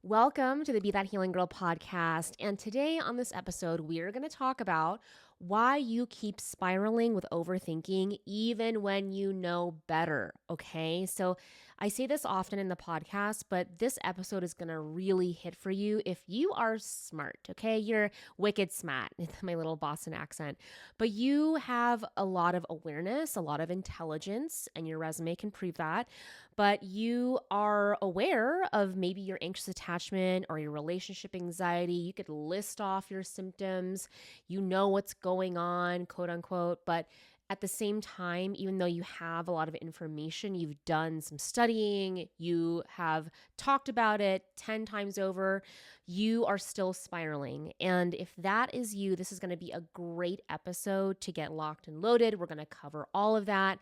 Welcome to the Be That Healing Girl podcast. And today on this episode, we are going to talk about why you keep spiraling with overthinking even when you know better. Okay. So I say this often in the podcast, but this episode is going to really hit for you if you are smart. Okay. You're wicked smart. It's my little Boston accent, but you have a lot of awareness, a lot of intelligence, and your resume can prove that. But you are aware of maybe your anxious attachment or your relationship anxiety. You could list off your symptoms. You know what's going on, quote unquote. But at the same time, even though you have a lot of information, you've done some studying, you have talked about it 10 times over, you are still spiraling. And if that is you, this is going to be a great episode to get locked and loaded. We're going to cover all of that.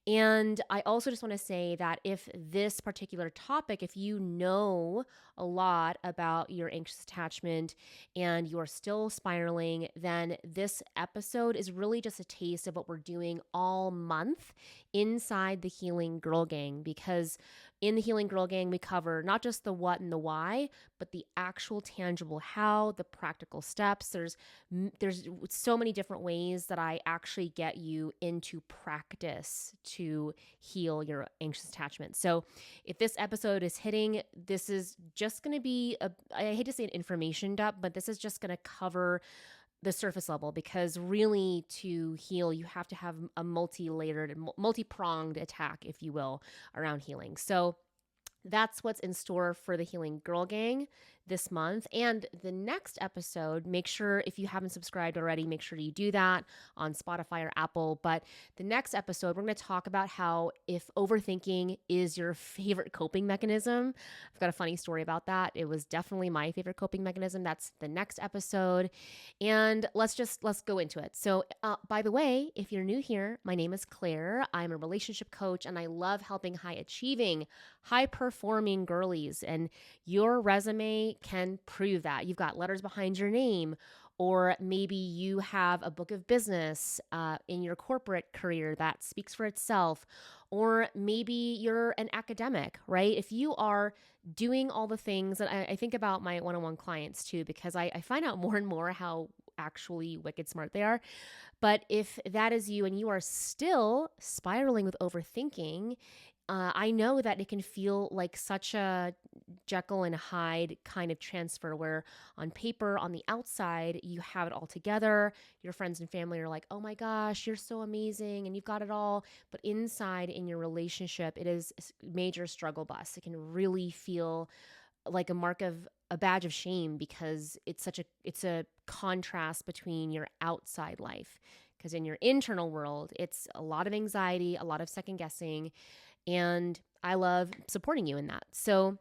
And I also just want to say that if this particular topic, if you know a lot about your anxious attachment and you're still spiraling, then this episode is really just a taste of what we're doing all month inside the Healing Girl Gang. Because in the Healing Girl Gang, we cover not just the what and the why, but the actual tangible how, the practical steps. There's so many different ways that I actually get you into practice to heal your anxious attachment. So if this episode is hitting, this is just going to be I hate to say an information dump, but this is just going to cover the surface level, because really to heal, you have to have a multi-layered and multi-pronged attack, if you will, around healing. So that's what's in store for the Healing Girl Gang this month. And the next episode, make sure, if you haven't subscribed already, make sure you do that on Spotify or Apple. But the next episode, we're going to talk about how if overthinking is your favorite coping mechanism. I've got a funny story about that. It was definitely my favorite coping mechanism. That's the next episode. And let's go into it. So, by the way, if you're new here, my name is Claire. I'm a relationship coach and I love helping high achieving, high performing girlies. And your resume can prove that. You've got letters behind your name, or maybe you have a book of business in your corporate career that speaks for itself, or maybe you're an academic, right? If you are doing all the things that I think about my one-on-one clients too, because I find out more and more how actually wicked smart they are. But if that is you and you are still spiraling with overthinking, I know that it can feel like such a Jekyll and Hyde kind of transfer where on paper, on the outside, you have it all together. Your friends and family are like, oh my gosh, you're so amazing and you've got it all. But inside in your relationship, it is a major struggle bus. It can really feel like a badge of shame, because it's a contrast between your outside life. Because in your internal world, it's a lot of anxiety, a lot of second guessing, and I love supporting you in that. So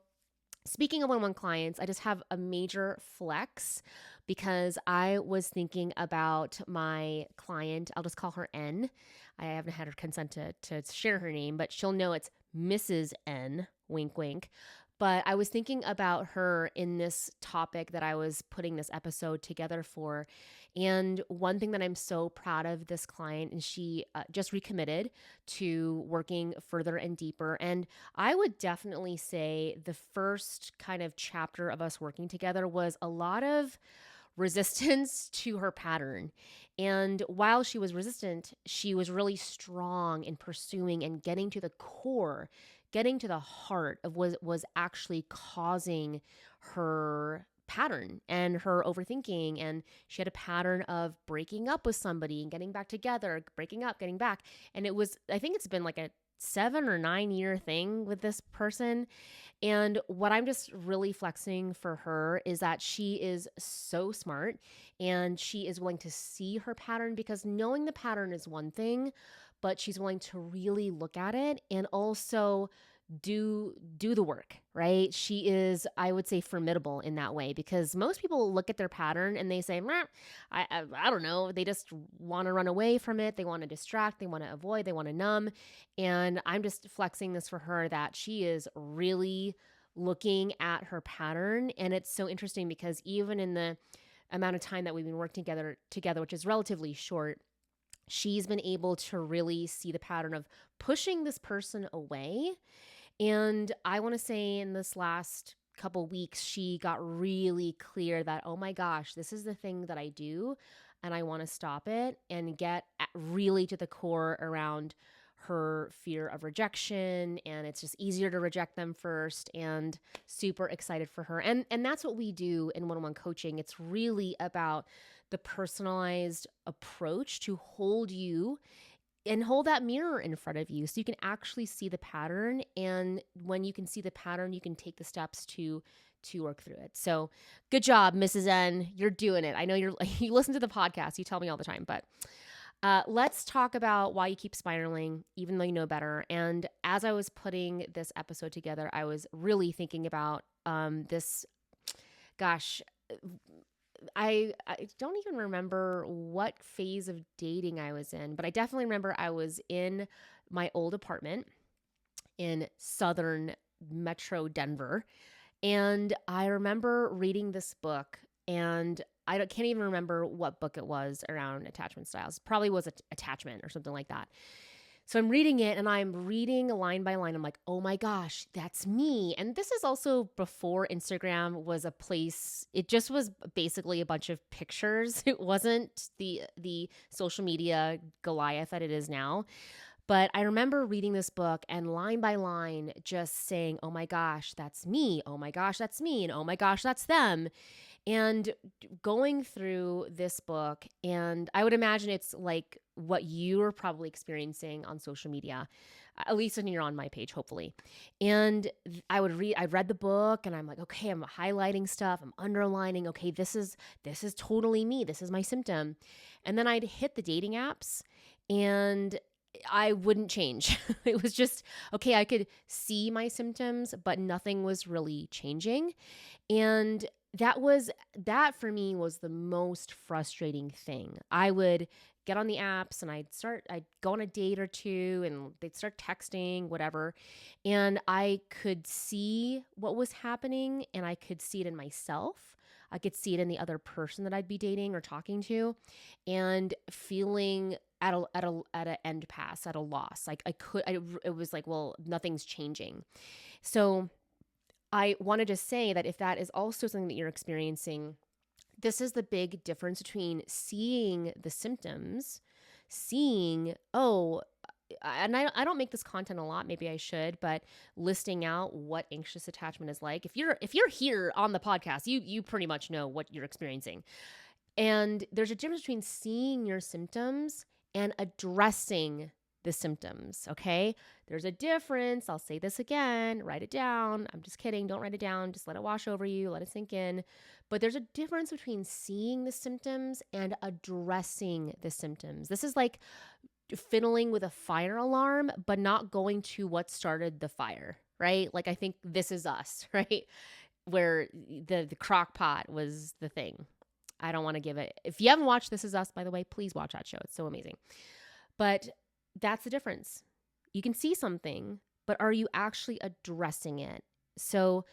speaking of one-on-one clients, I just have a major flex because I was thinking about my client. I'll just call her N. I haven't had her consent to share her name, but she'll know it's Mrs. N, wink, wink. But I was thinking about her in this topic that I was putting this episode together for. And one thing that I'm so proud of this client, and she just recommitted to working further and deeper. And I would definitely say the first kind of chapter of us working together was a lot of resistance to her pattern. And while she was resistant, she was really strong in pursuing and getting to the core, getting to the heart of what was actually causing her pattern and her overthinking. And she had a pattern of breaking up with somebody and getting back together, breaking up, getting back. And it was, I think it's been like a 7 or 9 year thing with this person. And what I'm just really flexing for her is that she is so smart and she is willing to see her pattern, because knowing the pattern is one thing, but she's willing to really look at it and also do the work, right? She is, I would say, formidable in that way, because most people look at their pattern and they say, "Meh, I don't know." They just want to run away from it. They want to distract. They want to avoid. They want to numb. And I'm just flexing this for her that she is really looking at her pattern. And it's so interesting because even in the amount of time that we've been working together, which is relatively short, she's been able to really see the pattern of pushing this person away. And I want to say in this last couple weeks, she got really clear that, oh my gosh, this is the thing that I do and I want to stop it, and get really to the core around her fear of rejection, and it's just easier to reject them first, and super excited for her. And that's what we do in one-on-one coaching. It's really about the personalized approach to hold you and hold that mirror in front of you so you can actually see the pattern. And when you can see the pattern, you can take the steps to work through it. So good job, Mrs. N. You're doing it. I know you listen to the podcast. You tell me all the time, but let's talk about why you keep spiraling, even though you know better. And as I was putting this episode together, I was really thinking about this. Gosh, I don't even remember what phase of dating I was in, but I definitely remember I was in my old apartment in southern metro Denver. And I remember reading this book, and can't even remember what book it was around attachment styles. Probably was attachment or something like that. So I'm reading it, and I'm reading line by line. I'm like, oh my gosh, that's me. And this is also before Instagram was a place. It just was basically a bunch of pictures. It wasn't the social media Goliath that it is now. But I remember reading this book and line by line just saying, oh my gosh, that's me. Oh my gosh, that's me. And oh my gosh, that's them. And going through this book, and I would imagine it's like what you're probably experiencing on social media, at least when you're on my page, hopefully. And I read the book, and I'm like, okay, I'm highlighting stuff, I'm underlining, okay, this is totally me. This is my symptom. And then I'd hit the dating apps, and I wouldn't change. It was just, okay, I could see my symptoms, but nothing was really changing. And that for me was the most frustrating thing. I would get on the apps, and I'd go on a date or two, and they'd start texting, whatever. And I could see what was happening, and I could see it in myself. I could see it in the other person that I'd be dating or talking to, and feeling at an end pass, at a loss. Like it was like, well, nothing's changing. So I wanted to say that if that is also something that you're experiencing, this is the big difference between seeing the symptoms, and I don't make this content a lot, maybe I should, but listing out what anxious attachment is like. If you're here on the podcast, you pretty much know what you're experiencing. And there's a difference between seeing your symptoms and addressing the symptoms, okay? There's a difference. I'll say this again, write it down. I'm just kidding. Don't write it down. Just let it wash over you. Let it sink in. But there's a difference between seeing the symptoms and addressing the symptoms. This is like fiddling with a fire alarm, but not going to what started the fire, right? Like, I think This Is Us, right? Where the crock pot was the thing. I don't want to give it. If you haven't watched This Is Us, by the way, please watch that show. It's so amazing. But that's the difference. You can see something, but are you actually addressing it? So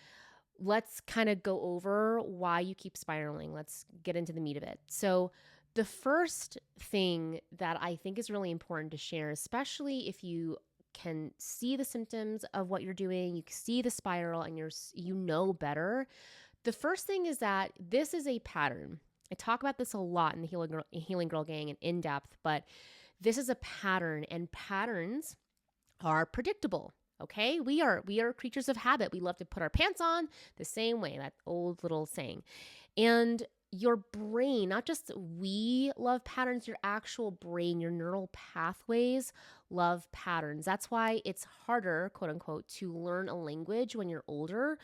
let's kind of go over why you keep spiraling. Let's get into the meat of it. So the first thing that I think is really important to share, especially if you can see the symptoms of what you're doing, you see the spiral, and you know better. The first thing is that this is a pattern. I talk about this a lot in the Healing Girl Gang and in depth, but this is a pattern, and patterns are predictable. Okay, we are creatures of habit. We love to put our pants on the same way, that old little saying. And your brain, not just we love patterns, your actual brain, your neural pathways love patterns. That's why it's harder, quote unquote, to learn a language when you're older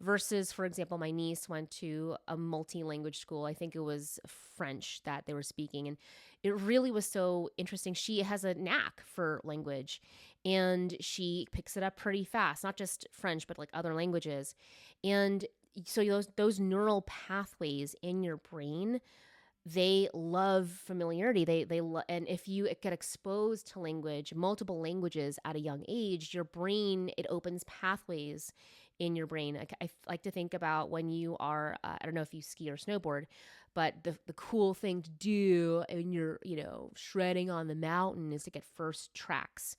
versus, for example, my niece went to a multi-language school. I think it was French that they were speaking, and it really was so interesting. She has a knack for language, and she picks it up pretty fast, not just French, but like other languages. And so those neural pathways in your brain, they love familiarity. And if you get exposed to multiple languages at a young age, your brain, it opens pathways in your brain. I like to think about when you are, I don't know if you ski or snowboard, but the cool thing to do when you're, shredding on the mountain is to get first tracks.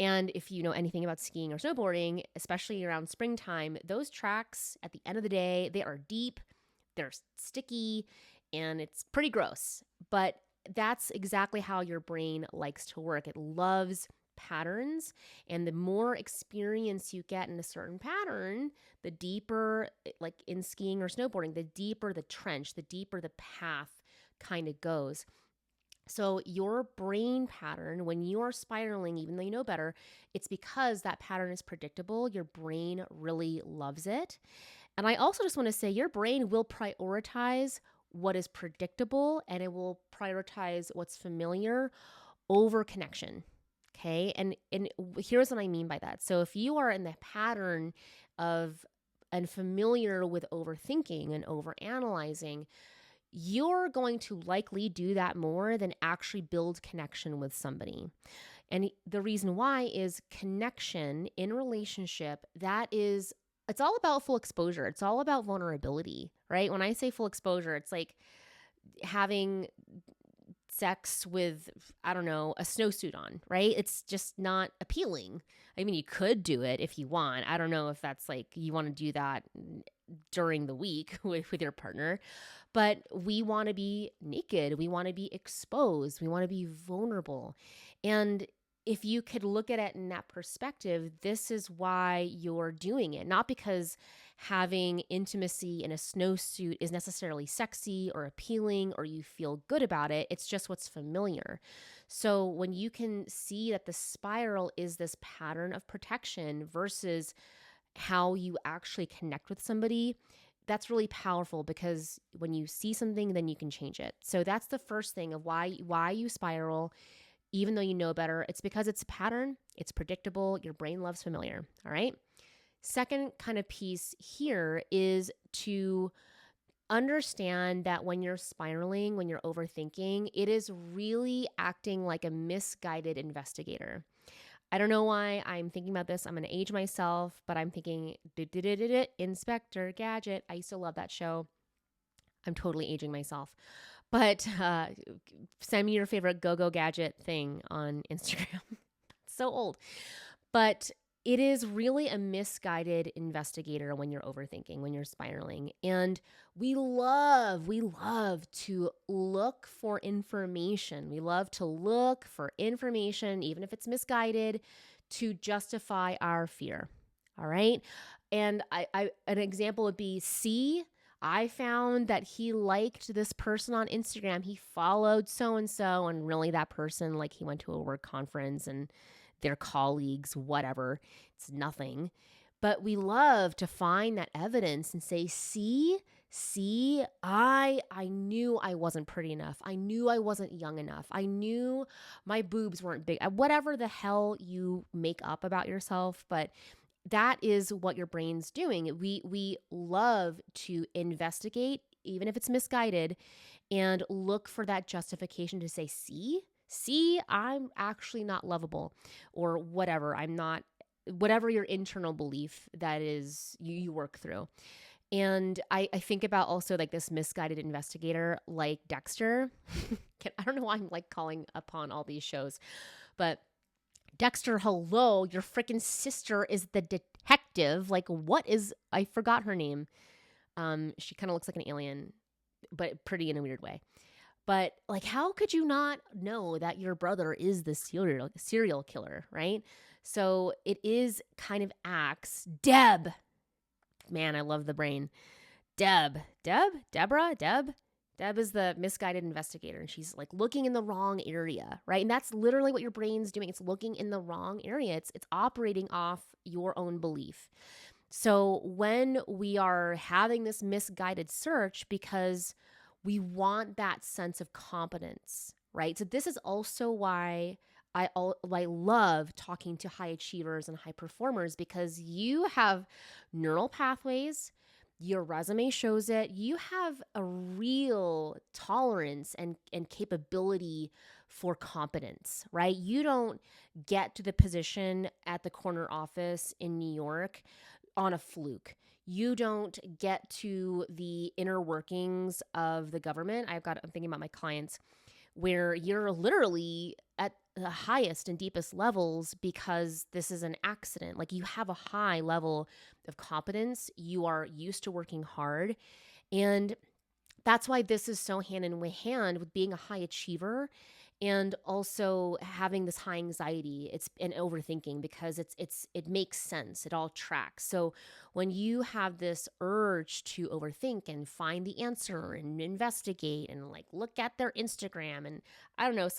And if you know anything about skiing or snowboarding, especially around springtime, those tracks at the end of the day, they are deep, they're sticky, and it's pretty gross. But that's exactly how your brain likes to work. It loves patterns, and the more experience you get in a certain pattern, the deeper, like in skiing or snowboarding, the deeper the trench, the deeper the path kind of goes. So your brain pattern, when you are spiraling, even though you know better, it's because that pattern is predictable. Your brain really loves it. And I also just want to say your brain will prioritize what is predictable, and it will prioritize what's familiar over connection. Okay. And here's what I mean by that. So if you are in the pattern of and familiar with overthinking and overanalyzing, you're going to likely do that more than actually build connection with somebody. And the reason why is connection in relationship, it's all about full exposure. It's all about vulnerability, right? When I say full exposure, it's like having sex with, I don't know, a snowsuit on, right? It's just not appealing. I mean, you could do it if you want. I don't know if that's like you want to do that during the week with your partner, but we want to be naked. We want to be exposed. We want to be vulnerable. And if you could look at it in that perspective, this is why you're doing it. Not because having intimacy in a snowsuit is necessarily sexy or appealing or you feel good about it. It's just what's familiar. So when you can see that the spiral is this pattern of protection versus how you actually connect with somebody, that's really powerful, because when you see something, then you can change it. So that's the first thing of why you spiral. Even though you know better, it's because it's a pattern, it's predictable, your brain loves familiar, all right? Second kind of piece here is to understand that when you're spiraling, when you're overthinking, it is really acting like a misguided investigator. I don't know why I'm thinking about this. I'm going to age myself, but I'm thinking, Inspector Gadget. I used to love that show. I'm totally aging myself. But send me your favorite go-go gadget thing on Instagram. So old. But it is really a misguided investigator when you're overthinking, when you're spiraling. And we love to look for information. We love to look for information, even if it's misguided, to justify our fear. All right. And an example would be, I found that he liked this person on Instagram. He followed so-and-so, and really that person, like, he went to a work conference and their colleagues, whatever. It's nothing. But we love to find that evidence and say, see, I knew I wasn't pretty enough. I knew I wasn't young enough. I knew my boobs weren't big. Whatever the hell you make up about yourself, but that is what your brain's doing. We love to investigate, even if it's misguided, and look for that justification to say, see, I'm actually not lovable, or whatever. I'm not, whatever your internal belief that is, you work through. And I think about also like this misguided investigator like Dexter. I don't know why I'm like calling upon all these shows, but Dexter, hello, your freaking sister is the detective. Like, I forgot her name. She kind of looks like an alien, but pretty in a weird way. But like, how could you not know that your brother is the serial killer, right? So it is kind of acts. Deb. Man, I love the brain. Deb is the misguided investigator, and she's like looking in the wrong area, right? And that's literally what your brain's doing. It's looking in the wrong area. It's operating off your own belief. So when we are having this misguided search because we want that sense of competence, right? So this is also why I love talking to high achievers and high performers, because you have neural pathways. Your resume shows it. You have a real tolerance and capability for competence, right? You don't get to the position at the corner office in New York on a fluke. You don't get to the inner workings of the government. I'm thinking about my clients. where you're literally at the highest and deepest levels because this is an accident. Like you have a high level of competence, you are used to working hard. And that's why this is so hand in hand with being a high achiever and also having this high anxiety. It's and overthinking because it makes sense. It all tracks. So when you have this urge to overthink and find the answer and investigate and like look at their Instagram, and I don't know,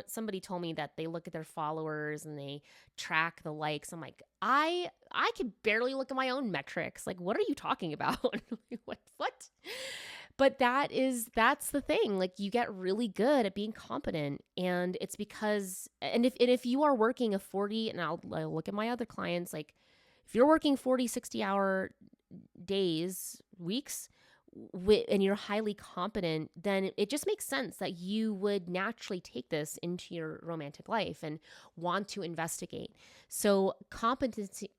somebody told me that they look at their followers and they track the likes. I'm like, I could barely look at my own metrics. Like, what are you talking about? What? But that's the thing. Like you get really good at being competent, and it's because if you are working a 40, and I'll look at my other clients, like if you're working 40, 60-hour days, weeks, and you're highly competent, then it just makes sense that you would naturally take this into your romantic life and want to investigate. So competency.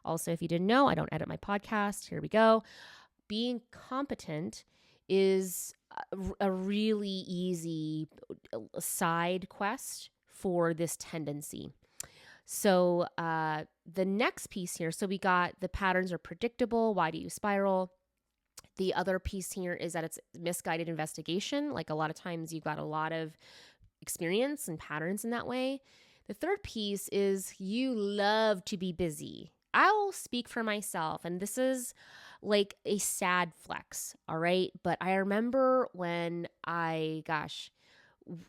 Also, if you didn't know, I don't edit my podcast. Here we go. Being competent is a really easy side quest for this tendency. So the next piece here, so we got the patterns are predictable. Why do you spiral? The other piece here is that it's misguided investigation. Like a lot of times you've got a lot of experience and patterns in that way. The third piece is you love to be busy. I will speak for myself, and this is like a sad flex, all right? But I remember when I,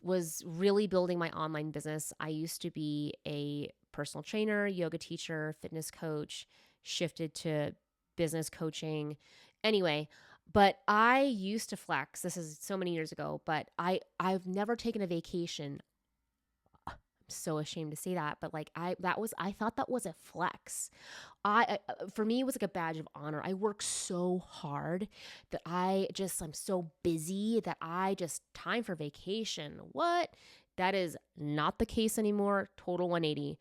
was really building my online business. I used to be a personal trainer, yoga teacher, fitness coach, shifted to business coaching. Anyway, but I used to flex. This is so many years ago, but I've never taken a vacation. I'm so ashamed to say that, but like I thought that was a flex. For me, it was like a badge of honor. I work so hard that I'm so busy that I just time for vacation. What? That is not the case anymore. Total 180.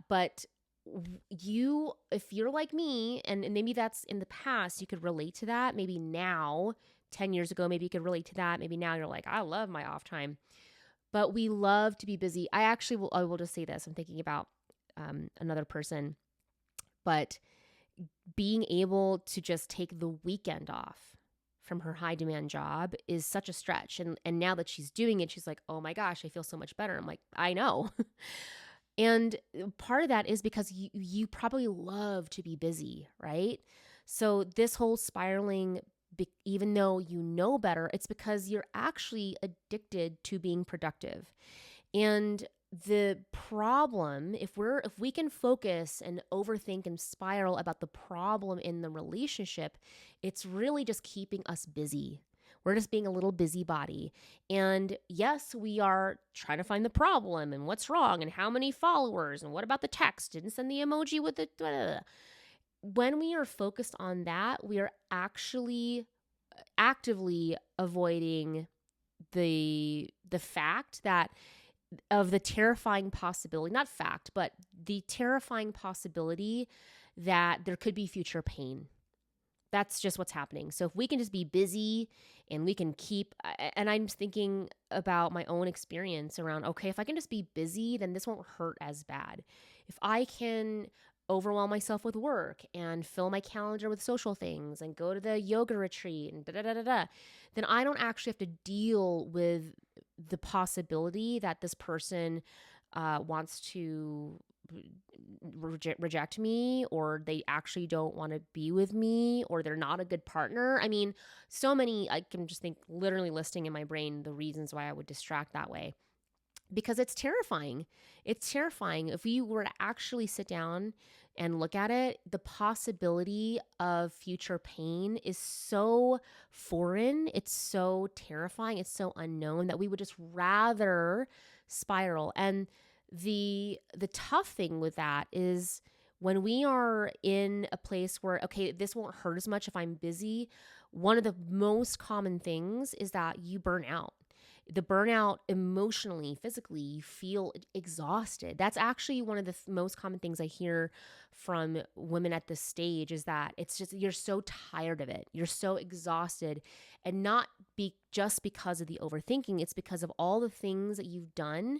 But if you're like me, and maybe that's in the past, you could relate to that. Maybe now, 10 years ago, maybe you could relate to that. Maybe now you're like, I love my off time. But we love to be busy. I will just say this. I'm thinking about another person. But being able to just take the weekend off from her high demand job is such a stretch. And now that she's doing it, she's like, oh my gosh, I feel so much better. I'm like, I know. And part of that is because you probably love to be busy, right? So this whole spiraling, even though you know better, it's because you're actually addicted to being productive. And the problem, if we can focus and overthink and spiral about the problem in the relationship, it's really just keeping us busy. We're just being a little busybody. And yes, we are trying to find the problem and what's wrong and how many followers and what about the text? Didn't send the emoji with the blah, blah, blah. When we are focused on that, we are actually actively avoiding the fact that of the terrifying possibility, not fact, but the terrifying possibility that there could be future pain. That's just what's happening. So if we can just be busy and we can keep, and I'm thinking about my own experience around, okay, if I can just be busy, then this won't hurt as bad. If I can overwhelm myself with work and fill my calendar with social things and go to the yoga retreat and then I don't actually have to deal with the possibility that this person wants to reject me, or they actually don't want to be with me, or they're not a good partner. I mean, so many, I can just think literally listing in my brain the reasons why I would distract that way. Because it's terrifying. It's terrifying. If we were to actually sit down and look at it, the possibility of future pain is so foreign. It's so terrifying. It's so unknown that we would just rather spiral. And the tough thing with that is when we are in a place where, okay, this won't hurt as much if I'm busy, one of the most common things is that you burn out. The burnout emotionally, physically, you feel exhausted. That's actually one of the most common things I hear from women at this stage is that it's just you're so tired of it. You're so exhausted, and not just because of the overthinking, it's because of all the things that you've done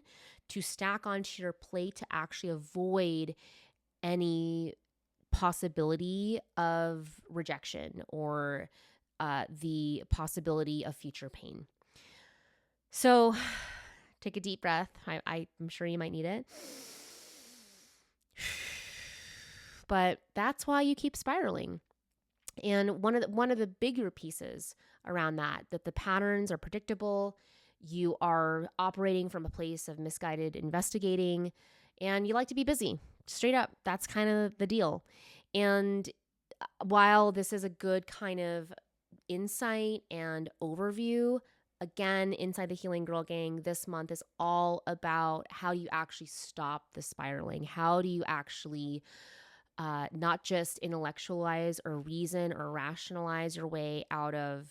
to stack onto your plate to actually avoid any possibility of rejection or the possibility of future pain. So take a deep breath. I'm sure you might need it. But that's why you keep spiraling. And one of the bigger pieces around that the patterns are predictable. You are operating from a place of misguided investigating, and you like to be busy. Straight up, that's kind of the deal. And while this is a good kind of insight and overview, again, inside the Healing Girl Gang this month is all about how do you actually stop the spiraling? How do you actually not just intellectualize or reason or rationalize your way out of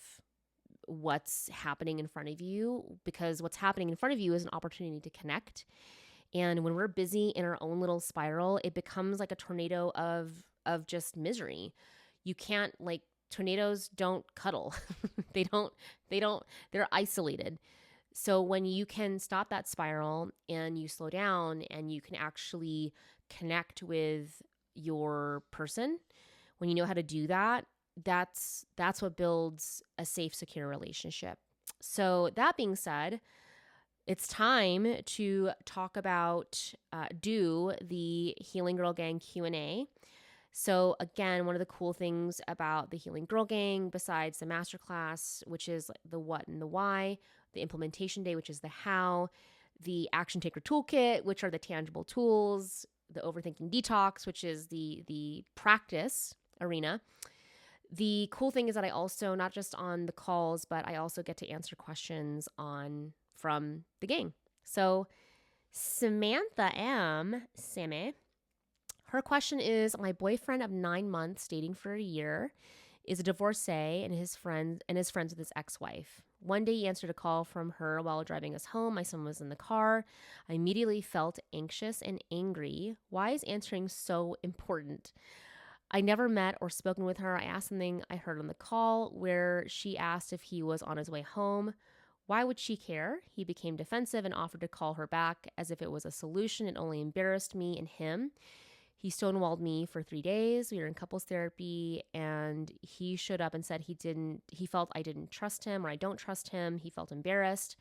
what's happening in front of you? Because what's happening in front of you is an opportunity to connect. And when we're busy in our own little spiral, it becomes like a tornado of just misery. You can't, like, tornadoes don't cuddle. They're isolated. So when you can stop that spiral and you slow down and you can actually connect with your person, when you know how to do that, that's what builds a safe, secure relationship. So that being said, it's time to talk about do the Healing Girl Gang Q&A. So again, one of the cool things about the Healing Girl Gang, besides the masterclass, which is the what and the why, the implementation day, which is the how, the action taker toolkit, which are the tangible tools, the overthinking detox, which is the practice arena. The cool thing is that I also, not just on the calls, but I also get to answer questions from the gang. So Samantha Sammy, her question is, my boyfriend of 9 months dating for a year is a divorcee and is friends with his ex-wife. One day he answered a call from her while driving us home. My son was in the car. I immediately felt anxious and angry. Why is answering so important? I never met or spoken with her. I asked something I heard on the call where she asked if he was on his way home. Why would she care? He became defensive and offered to call her back as if it was a solution. It only embarrassed me and him. He stonewalled me for 3 days. We were in couples therapy, and he showed up and said he felt I didn't trust him, or I don't trust him. He felt embarrassed.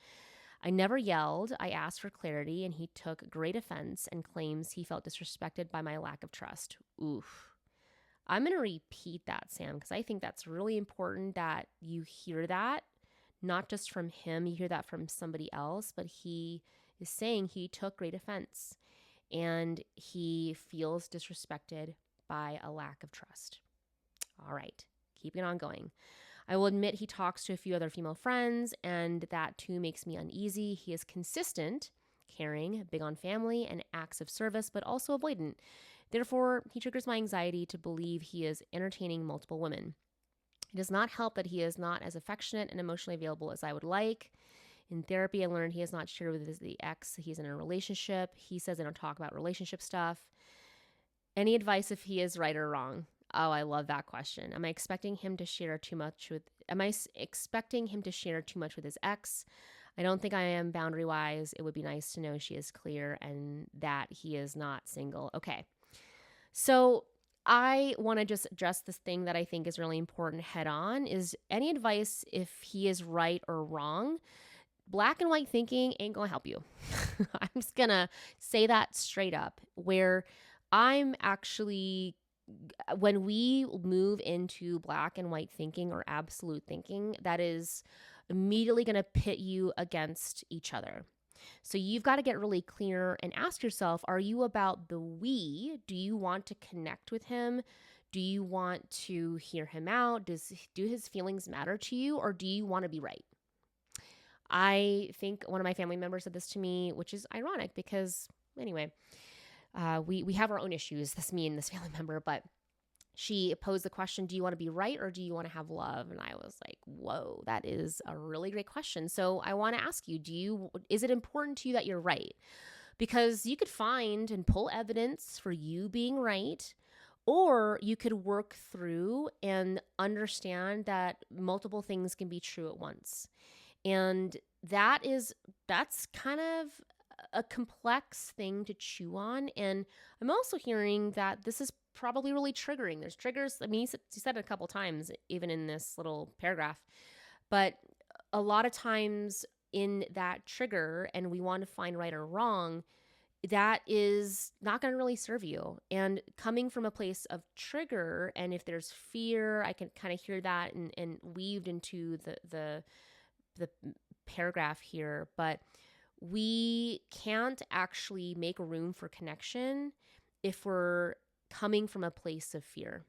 I never yelled. I asked for clarity, and he took great offense and claims he felt disrespected by my lack of trust. Oof. I'm going to repeat that, Sam, because I think that's really important that you hear that, not just from him, you hear that from somebody else, but he is saying he took great offense and he feels disrespected by a lack of trust. All right, keeping on going. I will admit he talks to a few other female friends, and that too makes me uneasy. He is consistent, caring, big on family and acts of service, but also avoidant. Therefore, he triggers my anxiety to believe he is entertaining multiple women. It does not help that he is not as affectionate and emotionally available as I would like. In therapy, I learned he has not shared with the ex he's in a relationship. He says I don't talk about relationship stuff. Any advice if he is right or wrong? Oh, I love that question. Am I expecting him to share too much with his ex? I don't think I am boundary-wise. It would be nice to know she is clear and that he is not single. Okay. So I want to just address this thing that I think is really important head on is any advice if he is right or wrong. Black and white thinking ain't going to help you. I'm just going to say that straight up, where I'm actually, when we move into black and white thinking or absolute thinking, that is immediately going to pit you against each other. So you've got to get really clear and ask yourself, are you about the we? Do you want to connect with him? Do you want to hear him out? Do his feelings matter to you, or do you want to be right? I think one of my family members said this to me, which is ironic because anyway, we have our own issues, this me and this family member, but she posed the question, do you want to be right or do you want to have love? And I was like, whoa, that is a really great question. So I want to ask you, is it important to you that you're right? Because you could find and pull evidence for you being right, or you could work through and understand that multiple things can be true at once. And that's kind of a complex thing to chew on. And I'm also hearing that this is probably really triggering. There's triggers. I mean, he said it a couple times, even in this little paragraph, but a lot of times in that trigger, and we want to find right or wrong, that is not going to really serve you. And coming from a place of trigger, and if there's fear, I can kind of hear that and weaved into the paragraph here, but we can't actually make room for connection if we're coming from a place of fear.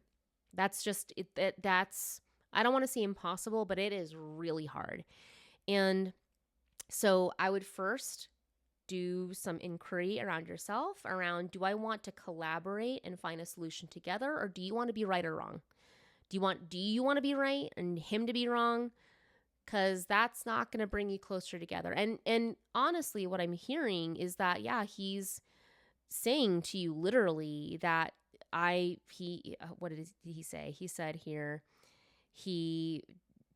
That's just it. That's, I don't want to say impossible, but it is really hard. And so I would first do some inquiry around yourself around, do I want to collaborate and find a solution together, or do you want to be right or wrong? Do you want to be right and him to be wrong? Because that's not going to bring you closer together. And honestly, what I'm hearing is that, yeah, he's saying to you literally that what did he say? He said here, he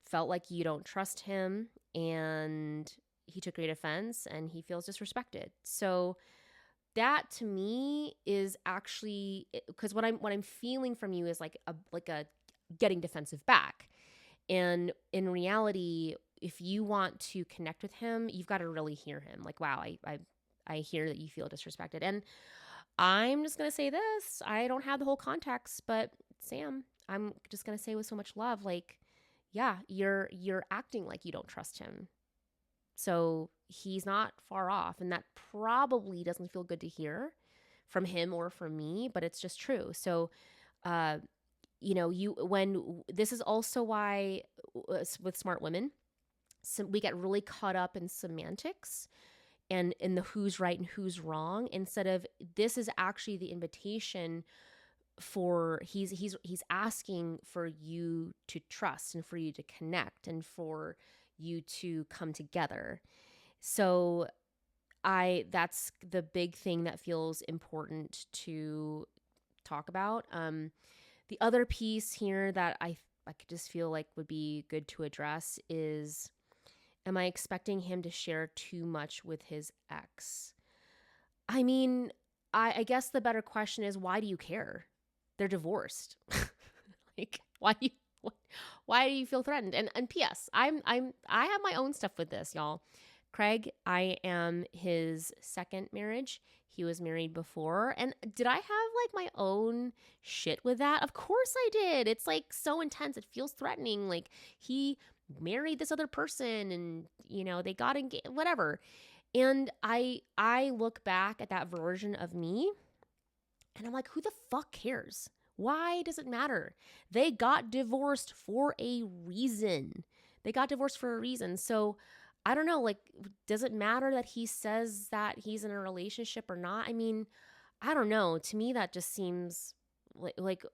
felt like you don't trust him, and he took great offense, and he feels disrespected. So that to me is actually, because what I'm feeling from you is like a getting defensive back. And in reality, if you want to connect with him, you've got to really hear him. Like, wow, I hear that you feel disrespected. And I'm just going to say this. I don't have the whole context, but Sam, I'm just going to say with so much love, like, yeah, you're acting like you don't trust him. So he's not far off. And that probably doesn't feel good to hear from him or from me, but it's just true. So, when this is also why with smart women, so we get really caught up in semantics and in the who's right and who's wrong, instead of, this is actually the invitation for, he's asking for you to trust and for you to connect and for you to come together. So that's the big thing that feels important to talk about. The other piece here that I could just feel like would be good to address is, am I expecting him to share too much with his ex? I mean, I guess the better question is, why do you care? They're divorced. Like, why do you feel threatened? And P.S. I have my own stuff with this, y'all. Craig, I am his second marriage. He was married before. And did I have like my own shit with that? Of course I did. It's like so intense. It feels threatening. Like, he married this other person and, they got engaged, whatever. And I look back at that version of me and I'm like, who the fuck cares? Why does it matter? They got divorced for a reason. So I don't know, like, does it matter that he says that he's in a relationship or not? I mean, I don't know. To me, that just seems like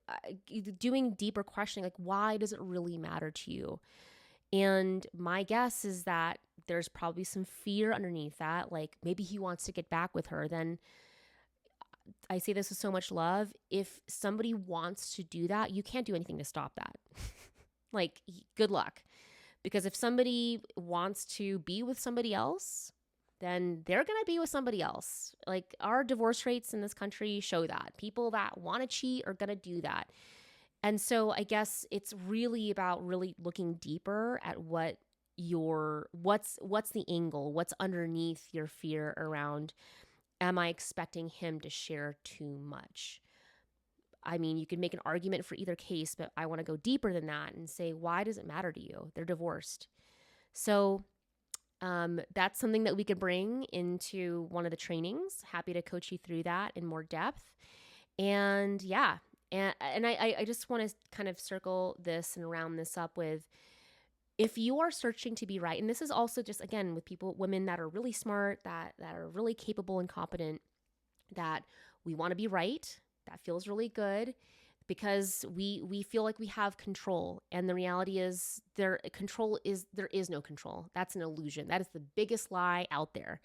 doing deeper questioning, like, why does it really matter to you? And my guess is that there's probably some fear underneath that. Like, maybe he wants to get back with her. Then I say this with so much love. If somebody wants to do that, you can't do anything to stop that. Like, good luck. Because if somebody wants to be with somebody else, then they're going to be with somebody else. Like, our divorce rates in this country show that. People that want to cheat are going to do that. And so I guess it's really about really looking deeper at what's the angle, what's underneath your fear around, am I expecting him to share too much? I mean, you can make an argument for either case, but I want to go deeper than that and say, why does it matter to you? They're divorced. So that's something that we could bring into one of the trainings. Happy to coach you through that in more depth. And yeah, and I just want to kind of circle this and round this up with, if you are searching to be right, and this is also just, again, with women that are really smart, that are really capable and competent, that we want to be right. That feels really good. because we feel like we have control, and the reality is there is no control. That's an illusion. That is the biggest lie out there.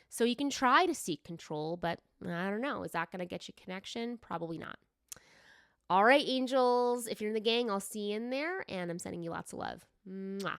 So you can try to seek control, but I don't know, is that going to get you connection? Probably not. All right, angels, if you're in the gang, I'll see you in there, and I'm sending you lots of love. Mwah.